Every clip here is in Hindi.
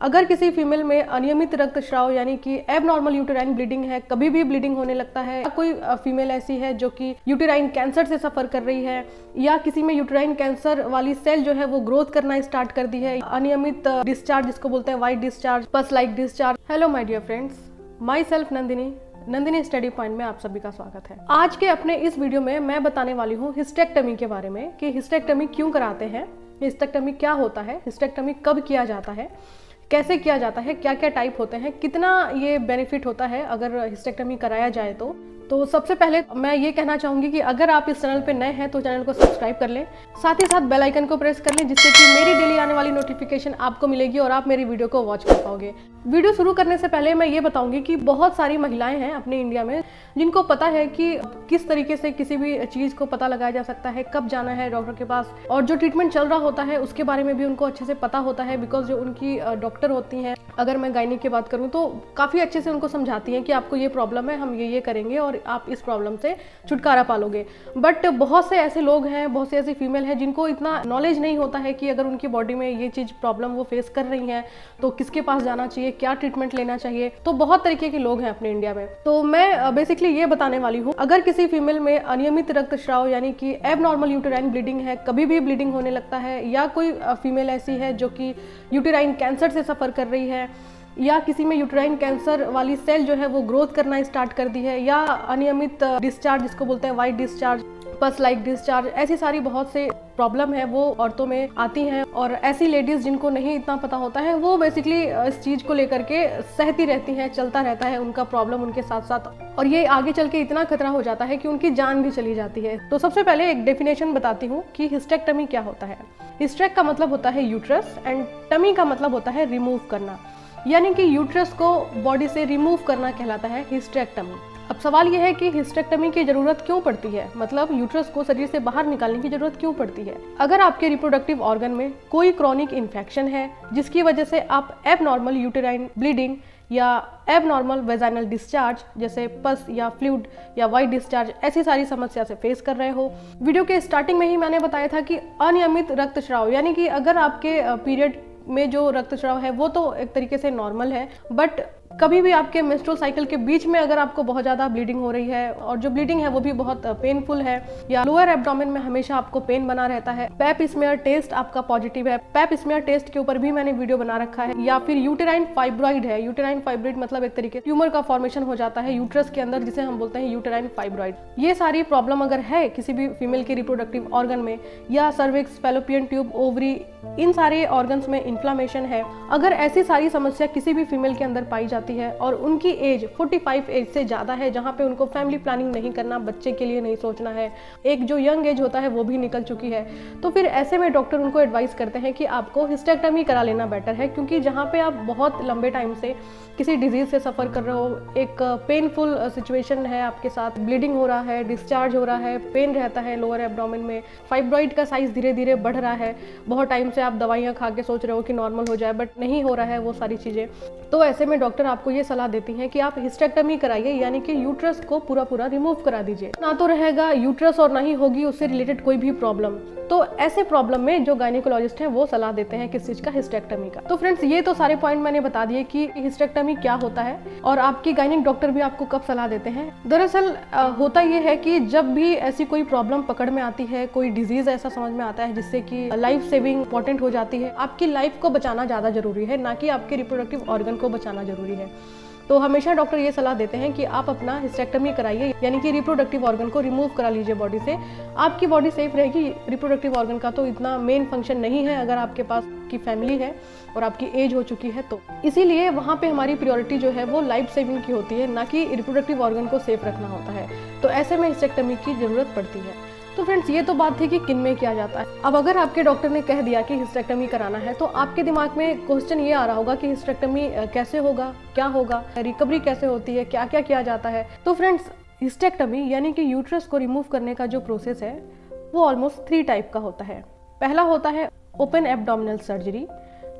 अगर किसी फीमेल में अनियमित रक्तस्राव यानी कि एबनॉर्मल यूटेराइन ब्लीडिंग है, कभी भी ब्लीडिंग होने लगता है, कोई फीमेल ऐसी है जो कि यूटेराइन कैंसर से सफर कर रही है या किसी में यूटेराइन कैंसर वाली सेल जो है वो ग्रोथ करना स्टार्ट कर दी है, अनियमित डिस्चार्ज जिसको बोलते हैं white discharge, pus like discharge. Hello my dear friends, myself Nandini study point में आप सभी का स्वागत है। आज के अपने इस वीडियो में मैं बताने वाली हूँ हिस्टेक्टमी के बारे में कि हिस्टेक्टमी क्यों कराते हैं, हिस्टेक्टमी क्या होता है, हिस्टेक्टमी कब किया जाता है, कैसे किया जाता है, क्या क्या टाइप होते हैं, कितना ये बेनिफिट होता है अगर हिस्टेक्टमी कराया जाए तो सबसे पहले मैं ये कहना चाहूँगी कि अगर आप इस चैनल पे नए हैं तो चैनल को सब्सक्राइब कर लें, साथ ही साथ बेल आइकन को प्रेस कर लें जिससे कि मेरी डेली आने वाली नोटिफिकेशन आपको मिलेगी और आप मेरी वीडियो को वॉच कर पाओगे। वीडियो शुरू करने से पहले मैं ये बताऊंगी कि बहुत सारी महिलाएं हैं अपने इंडिया में जिनको पता है कि किस तरीके से किसी भी चीज़ को पता लगाया जा सकता है, कब जाना है डॉक्टर के पास, और जो ट्रीटमेंट चल रहा होता है उसके बारे में भी उनको अच्छे से पता होता है बिकॉज जो उनकी डॉक्टर होती हैं, अगर मैं गायनिक की बात करूँ तो काफ़ी अच्छे से उनको समझाती हैं कि आपको ये प्रॉब्लम है, हम ये करेंगे और आप इस प्रॉब्लम से छुटकारा पालोगे। बट बहुत से ऐसे लोग हैं, बहुत से ऐसी फीमेल हैं जिनको इतना नॉलेज नहीं होता है कि अगर उनकी बॉडी में ये चीज़ प्रॉब्लम वो फेस कर रही हैं तो किसके पास जाना चाहिए, क्या ट्रीटमेंट लेना चाहिए। तो बहुत तरीके के लोग हैं अपने इंडिया में। तो मैं बेसिकली ये बताने वाली हूँ, अगर किसी फीमेल में अनियमित रक्तस्राव यानी कि एबनॉर्मल यूटेराइन ब्लीडिंग है, कभी भी ब्लीडिंग होने लगता है, या कोई फीमेल ऐसी है जो कि यूटेराइन कैंसर से सफ़र कर रही है या किसी में यूटेराइन कैंसर वाली सेल जो है वो ग्रोथ करना स्टार्ट कर दी है, या अनियमित डिस्चार्ज जिसको बोलते हैं white discharge, pus like discharge, ऐसी सारी बहुत से प्रॉब्लम है वो औरतों में आती हैं। और ऐसी लेडीज जिनको नहीं इतना पता होता है वो बेसिकली इस चीज़ को लेकर के सहती रहती हैं, चलता रहता है उनका प्रॉब्लम उनके साथ साथ, और ये आगे चल के इतना खतरा हो जाता है कि उनकी जान भी चली जाती है। तो सबसे पहले एक डेफिनेशन बताती हूँ कि हिस्टेक्टमी क्या होता है। हिस्टेक का मतलब होता है यूट्रस एंड टमी का मतलब होता है रिमूव करना, यानी कि यूट्रस को बॉडी से रिमूव करना कहलाता है हिस्टेक्टमी। अब सवाल यह है कि हिस्टेक्टमी की जरूरत क्यों पड़ती है, मतलब यूट्रस को शरीर से बाहर निकालने की जरूरत क्यों पड़ती है। अगर आपके रिप्रोडक्टिव ऑर्गन में कोई क्रॉनिक इन्फेक्शन है जिसकी वजह से आप एबनॉर्मल यूटेराइन ब्लीडिंग या एबनॉर्मल वेजाइनल डिस्चार्ज जैसे पस या फ्लूइड या वाइट डिस्चार्ज, ऐसी सारी समस्या से फेस कर रहे हो। वीडियो के स्टार्टिंग में ही मैंने बताया था कि अनियमित रक्तस्राव यानी कि अगर आपके पीरियड में जो रक्तस्राव है वो तो एक तरीके से नॉर्मल है, बट कभी भी आपके मेंस्ट्रुअल साइकिल के बीच में अगर आपको बहुत ज़्यादा ब्लीडिंग हो रही है और जो ब्लीडिंग है वो भी बहुत पेनफुल है, या लोअर एब्डोमेन में हमेशा आपको पेन बना रहता है, पैप स्मेयर टेस्ट आपका पॉजिटिव है, पैप स्मेयर टेस्ट के ऊपर भी मैंने वीडियो बना रखा है, या फिर यूटेराइन फाइब्रॉइड है। यूटेराइन फाइब्रॉइड मतलब एक तरीके ट्यूमर का फॉर्मेशन हो जाता है यूट्रस के अंदर जिसे हम बोलते हैं यूटेराइन फाइब्रॉइड। ये सारी प्रॉब्लम अगर है किसी भी फीमेल के रिप्रोडक्टिव ऑर्गन में, या सर्विक्स, फैलोपियन ट्यूब, ओवरी, इन सारे ऑर्गन्स में इन्फ्लामेशन है, अगर ऐसी सारी समस्या किसी भी फीमेल के अंदर पाई जाती है और उनकी एज 45 एज से ज़्यादा है, जहाँ पे उनको फैमिली प्लानिंग नहीं करना, बच्चे के लिए नहीं सोचना है, एक जो यंग एज होता है वो भी निकल चुकी है, तो फिर ऐसे में डॉक्टर उनको एडवाइस करते हैं कि आपको हिस्टेक्टमी करा लेना बेटर है, क्योंकि जहाँ पे आप बहुत लंबे टाइम से किसी डिजीज़ से सफ़र कर रहे हो, एक पेनफुल सिचुएशन है आपके साथ, ब्लीडिंग हो रहा है, डिस्चार्ज हो रहा है, पेन रहता है लोअर एब्डोमेन में, फाइब्रॉइड का साइज धीरे धीरे बढ़ रहा है, बहुत टाइम से आप दवाइयाँ खा के सोच रहे हो कि नॉर्मल हो जाए बट नहीं हो रहा है वो सारी चीज़ें, तो ऐसे में डॉक्टर आपको ये सलाह देती हैं कि आप हिस्टेक्टमी कराइए, यानी कि यूट्रस को पूरा रिमूव करा दीजिए। ना तो रहेगा यूट्रस और ना ही होगी उससे रिलेटेड कोई भी प्रॉब्लम। तो ऐसे प्रॉब्लम में जो गायनिकोलॉजिस्ट हैं वो सलाह देते हैं किस चीज़ का, हिस्टेक्टमी का। तो फ्रेंड्स, ये तो सारे पॉइंट मैंने बता दिए कि हिस्टेक्टमी क्या होता है और आपकी गायनिक डॉक्टर भी आपको कब सलाह देते हैं। दरअसल होता ये है कि जब भी ऐसी कोई प्रॉब्लम पकड़ में आती है, कोई डिजीज ऐसा समझ में आता है जिससे कि लाइफ सेविंग इंपॉर्टेंट हो जाती है, आपकी लाइफ को बचाना ज़्यादा जरूरी है, ना कि आपके रिप्रोडक्टिव ऑर्गन को बचाना जरूरी है, तो हमेशा डॉक्टर ये सलाह देते हैं कि आप अपना हिस्टेक्टमी कराइए, यानी कि रिप्रोडक्टिव ऑर्गन को रिमूव करा लीजिए बॉडी से। आपकी बॉडी सेफ रहेगी। रिप्रोडक्टिव ऑर्गन का तो इतना मेन फंक्शन नहीं है अगर आपके पास की फैमिली है और आपकी एज हो चुकी है, तो इसीलिए वहाँ पे हमारी प्रायोरिटी जो है वो लाइफ सेविंग की होती है, ना कि रिप्रोडक्टिव ऑर्गन को सेफ रखना होता है। तो ऐसे में हिस्टेक्टमी की जरूरत पड़ती है। तो फ्रेंड्स, ये तो बात थी कि किन में किया जाता है। अब अगर आपके डॉक्टर ने कह दिया कि हिस्टेक्टमी कराना है तो आपके दिमाग में क्वेश्चन ये आ रहा होगा कि हिस्टेक्टमी कैसे होगा, क्या होगा, रिकवरी कैसे होती है, क्या क्या किया जाता है। तो फ्रेंड्स, हिस्टेक्टमी यानी कि यूट्रस को रिमूव करने का जो प्रोसेस है वो ऑलमोस्ट 3 टाइप का होता है। पहला होता है ओपन एब्डोमिनल सर्जरी,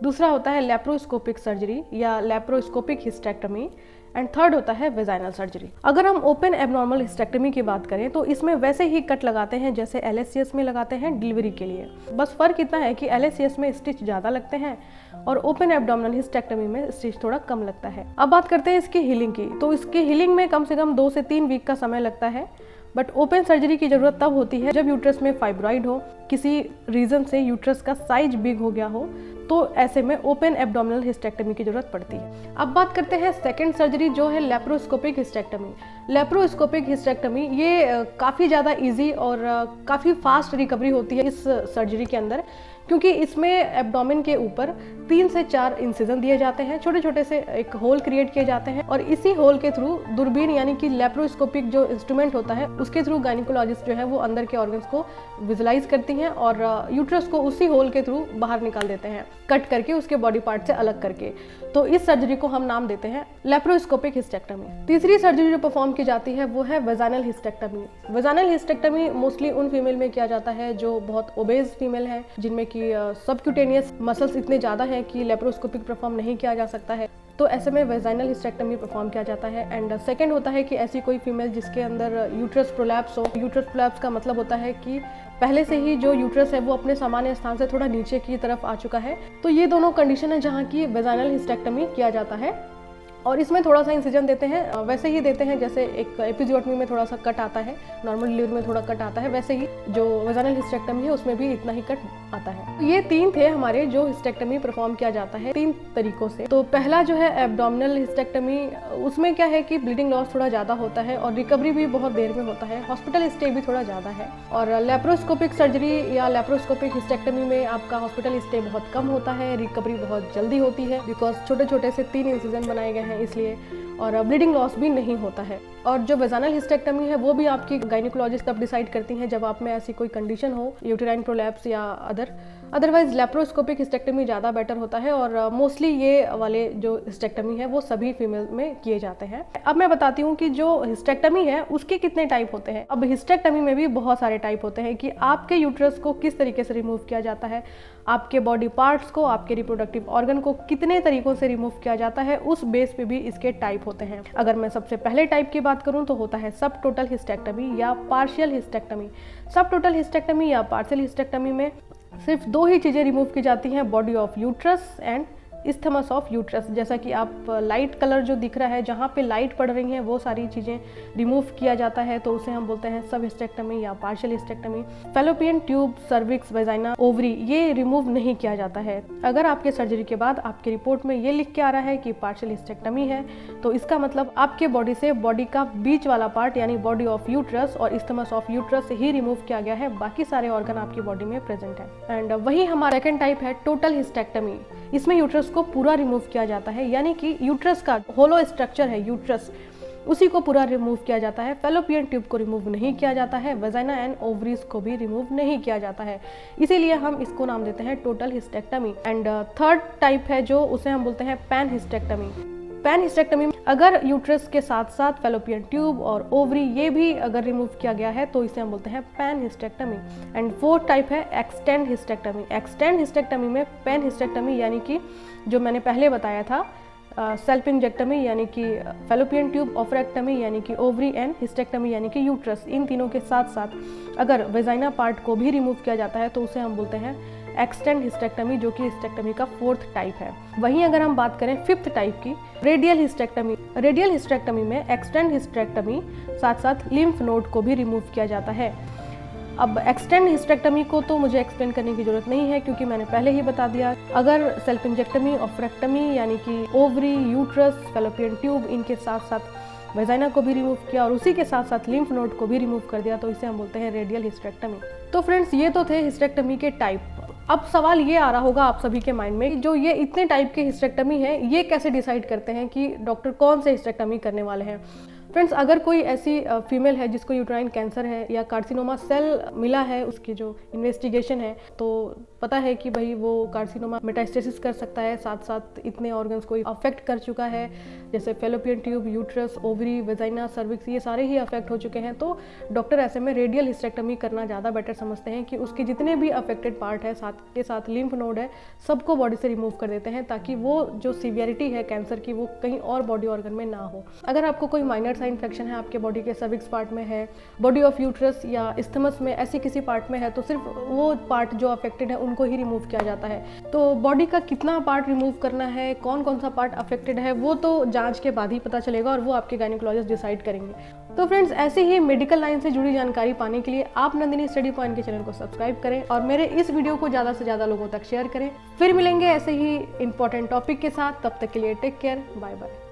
दूसरा होता है लेप्रोस्कोपिक सर्जरी या लेप्रोस्कोपिक हिस्टेक्टमी, एंड थर्ड होता है वेजाइनल सर्जरी। अगर हम ओपन एबनॉर्मल हिस्टेक्टमी की बात करें तो इसमें वैसे ही कट लगाते हैं जैसे LSCS में लगाते हैं डिलीवरी के लिए। बस फर्क इतना है कि LSCS में स्टिच ज़्यादा लगते हैं और ओपन एब्डोमिनल हिस्टेक्टमी में स्टिच थोड़ा कम लगता है। अब बात करते हैं इसकी हीलिंग की। तो इसकी हीलिंग में कम से कम 2 से 3 वीक का समय लगता है, बट ओपन सर्जरी की जरूरत तब होती है जब यूट्रस में फाइब्रॉइड हो, किसी रीजन से यूट्रस का साइज बिग हो गया हो, तो ऐसे में ओपन एब्डोमिनल हिस्टेक्टमी की जरूरत पड़ती है। अब बात करते हैं सेकंड सर्जरी जो है लेप्रोस्कोपिक हिस्टेक्टमी। लेप्रोस्कोपिक हिस्टेक्टमी ये काफ़ी ज़्यादा इजी और काफ़ी फास्ट रिकवरी होती है इस सर्जरी के अंदर, क्योंकि इसमें एब्डोमेन के ऊपर 3 से 4 इंसिजन दिए जाते हैं, छोटे छोटे से एक होल क्रिएट किए जाते हैं और इसी होल के थ्रू दूरबीन यानी कि लेप्रोस्कोपिक जो इंस्ट्रूमेंट होता है उसके थ्रू गायनिकोलॉजिस्ट जो है वो अंदर के ऑर्गन्स को विजुलाइज करती हैं और यूट्रस को उसी होल के थ्रू बाहर निकाल देते हैं, कट करके उसके बॉडी पार्ट से अलग करके। तो इस सर्जरी को हम नाम देते हैं लेप्रोस्कोपिक हिस्टेक्टमी। तीसरी सर्जरी जो परफॉर्म की जाती है वो है vaginal hysterectomy. Vaginal hysterectomy mostly उन फीमेल में किया जाता है जो बहुत ओबेज फीमेल है, जिनमें कि सबक्यूटेनियस मसल्स इतने ज़्यादा हैं कि लेप्रोस्कोपिक परफॉर्म नहीं किया जा सकता है, तो ऐसे में वेजाइनल हिस्टेक्टमी परफॉर्म किया जाता है। एंड सेकंड होता है कि ऐसी कोई फीमेल जिसके अंदर यूट्रस प्रोलैप्स हो। यूट्रस प्रोलैप्स का मतलब होता है कि पहले से ही जो यूट्रस है वो अपने सामान्य स्थान से थोड़ा नीचे की तरफ आ चुका है। तो ये दोनों कंडीशन है जहाँ की वेजाइनल हिस्टेक्टमी किया जाता है और इसमें थोड़ा सा इंसिजन देते हैं, वैसे ही देते हैं जैसे एक एपिजियोटमी में थोड़ा सा कट आता है, नॉर्मल डिलीवरी में थोड़ा कट आता है, वैसे ही जो वेजाइनल हिस्टेक्टमी है उसमें भी इतना ही कट आता है। तो ये 3 थे हमारे जो हिस्टेक्टमी परफॉर्म किया जाता है 3 तरीकों से। तो पहला जो है एब्डोमिनल हिस्टेक्टमी, उसमें क्या है कि ब्लीडिंग लॉस थोड़ा ज़्यादा होता है और रिकवरी भी बहुत देर में होता है, हॉस्पिटल स्टे भी थोड़ा ज़्यादा है। और लेप्रोस्कोपिक सर्जरी या लेप्रोस्कोपिक हिस्टेक्टमी में आपका हॉस्पिटल स्टे बहुत कम होता है, रिकवरी बहुत जल्दी होती है बिकॉज छोटे छोटे से 3 इंसिजन बनाए गए हैं इसलिए, और ब्लीडिंग लॉस भी नहीं होता है। और जो वेजाइनल हिस्टेक्टमी है वो भी आपकी गायनिकोलॉजिस्ट तब डिसाइड करती हैं जब आप में ऐसी कोई कंडीशन हो, यूटेराइन प्रोलैप्स या अदरवाइज लेप्रोस्कोपिक हिस्टेक्टमी ज़्यादा बेटर होता है और मोस्टली ये वाले जो हिस्टेक्टमी है वो सभी फीमेल में किए जाते हैं। अब मैं बताती हूँ कि जो हिस्टेक्टमी है उसके कितने टाइप होते हैं। अब हिस्टेक्टमी में भी बहुत सारे टाइप होते हैं कि आपके यूट्रस को किस तरीके से रिमूव किया जाता है, आपके बॉडी पार्ट्स को, आपके रिप्रोडक्टिव ऑर्गन को कितने तरीकों से रिमूव किया जाता है, उस बेस पे भी इसके टाइप होते हैं। अगर मैं सबसे पहले टाइप की बात करूं तो होता है सब टोटल हिस्टेक्टमी या पार्शियल हिस्टेक्टमी। सब टोटल हिस्टेक्टमी या पार्शियल हिस्टेक्टमी में सिर्फ 2 ही चीज़ें रिमूव की जाती हैं, body of uterus and isthmus of uterus. जैसा कि आप लाइट कलर जो दिख रहा है, जहाँ पे लाइट पड़ रही हैं वो सारी चीज़ें रिमूव किया जाता है, तो उसे हम बोलते हैं सब हिस्टेक्टमी या partial hysterectomy. Fallopian tube, cervix, vagina, ovary ये रिमूव नहीं किया जाता है। अगर आपके सर्जरी के बाद आपकी रिपोर्ट में ये लिख के आ रहा है कि पार्शियल हिस्टेक्टमी है, तो इसका मतलब आपके बॉडी से बॉडी का बीच वाला पार्ट यानी बॉडी ऑफ यूट्रस और isthmus of uterus he remove किया गया है, बाकी सारे ऑर्गन आपकी बॉडी में प्रेजेंट है। एंड वही हमारा सेकंड टाइप है टोटल हिस्टेक्टमी। इसमें यूट्रस को पूरा रिमूव किया जाता है, यानी कि यूट्रस का होलो स्ट्रक्चर है यूट्रस, उसी को पूरा रिमूव किया जाता है। फैलोपियन ट्यूब को रिमूव नहीं किया जाता है, वेजाइना एंड ओवरीज को भी रिमूव नहीं किया जाता है, इसीलिए हम इसको नाम देते हैं total hysterectomy. And third type है जो उसे हम बोलते हैं पैन हिस्टेक्टमी। पैन हिस्टेक्टमी में अगर यूट्रस के साथ साथ फैलोपियन ट्यूब और ओवरी ये भी अगर रिमूव किया गया है तो इसे हम बोलते हैं pan hysterectomy. And fourth type है एक्सटेंड हिस्टेक्टमी। एक्सटेंड हिस्टेक्टमी में पैन हिस्टेक्टमी यानी कि जो मैंने पहले बताया था सेल्फ इंजेक्टमी यानी कि फैलोपियन ट्यूब, ओफरेक्टमी यानी कि ओवरी एंड हिस्टेक्टमी यानी कि यूट्रस, इन तीनों के साथ साथ अगर वेजाइना पार्ट को भी रिमूव किया जाता है तो उसे हम बोलते हैं एक्सटेंड हिस्टेक्टमी, जो कि हिस्टेक्टमी का 4th टाइप है। वहीं अगर हम बात करें 5th टाइप की, रेडियल हिस्टेक्टमी। रेडियल हिस्टेक्टमी में एक्सटेंड हिस्टेक्टमी साथ साथ लिम्फ नोड को भी रिमूव किया जाता है। अब एक्सटेंड हिस्टेक्टमी को तो मुझे एक्सप्लेन करने की जरूरत नहीं है क्योंकि मैंने पहले ही बता दिया। अगर सेल्फ इंजेक्टमी, ओफरेक्टमी यानी कि ओवरी, यूट्रस, फैलोपियन ट्यूब इनके साथ साथ वेजाइना को भी रिमूव किया और उसी के साथ साथ लिम्फ नोड को भी रिमूव कर दिया तो इसे हम बोलते हैं रेडियल हिस्टेक्टमी। तो फ्रेंड्स ये तो थे हिस्टेक्टमी के टाइप। अब सवाल ये आ रहा होगा आप सभी के माइंड में, जो ये इतने टाइप के हिस्टेक्टमी है ये कैसे डिसाइड करते हैं कि डॉक्टर कौन से हिस्टेक्टमी करने वाले हैं। फ्रेंड्स अगर कोई ऐसी फीमेल है जिसको यूट्राइन कैंसर है या कार्सिनोमा सेल मिला है, उसकी जो इन्वेस्टिगेशन है, तो पता है कि भाई वो कार्सिनोमा मेटास्टेसिस कर सकता है, साथ साथ इतने ऑर्गन्स को अफेक्ट कर चुका है, जैसे fallopian tube, uterus, ovary, vagina, cervix, ये सारे ही अफेक्ट हो चुके हैं। तो डॉक्टर ऐसे में रेडियल हिस्टेक्टमी करना ज़्यादा बेटर समझते हैं कि उसके जितने भी अफेक्टेड पार्ट है, साथ के साथ लिम्फ नोड है, सबको बॉडी से रिमूव कर देते हैं, ताकि वो जो सीवियरिटी है कैंसर की वो कहीं और बॉडी ऑर्गन में ना हो। अगर आपको कोई माइनर सा इन्फेक्शन है आपके बॉडी के सर्विक्स पार्ट में है, बॉडी ऑफ यूट्रस या इस्थमस में, ऐसी किसी पार्ट में है, तो सिर्फ वो पार्ट जो अफेक्टेड है उनको ही रिमूव किया जाता है। तो बॉडी का कितना पार्ट रिमूव करना है, कौन कौन सा पार्ट अफेक्टेड है, वो तो जांच के बाद ही पता चलेगा और वो आपके गायनेकोलॉजिस्ट डिसाइड करेंगे। तो फ्रेंड्स, ऐसे ही मेडिकल लाइन से जुड़ी जानकारी पाने के लिए आप नंदिनी स्टडी पॉइंट के चैनल को सब्सक्राइब करें और मेरे इस वीडियो को ज़्यादा से ज़्यादा लोगों तक शेयर करें। फिर मिलेंगे ऐसे ही इंपॉर्टेंट टॉपिक के साथ, तब तक के लिए टेक केयर, बाय बाय।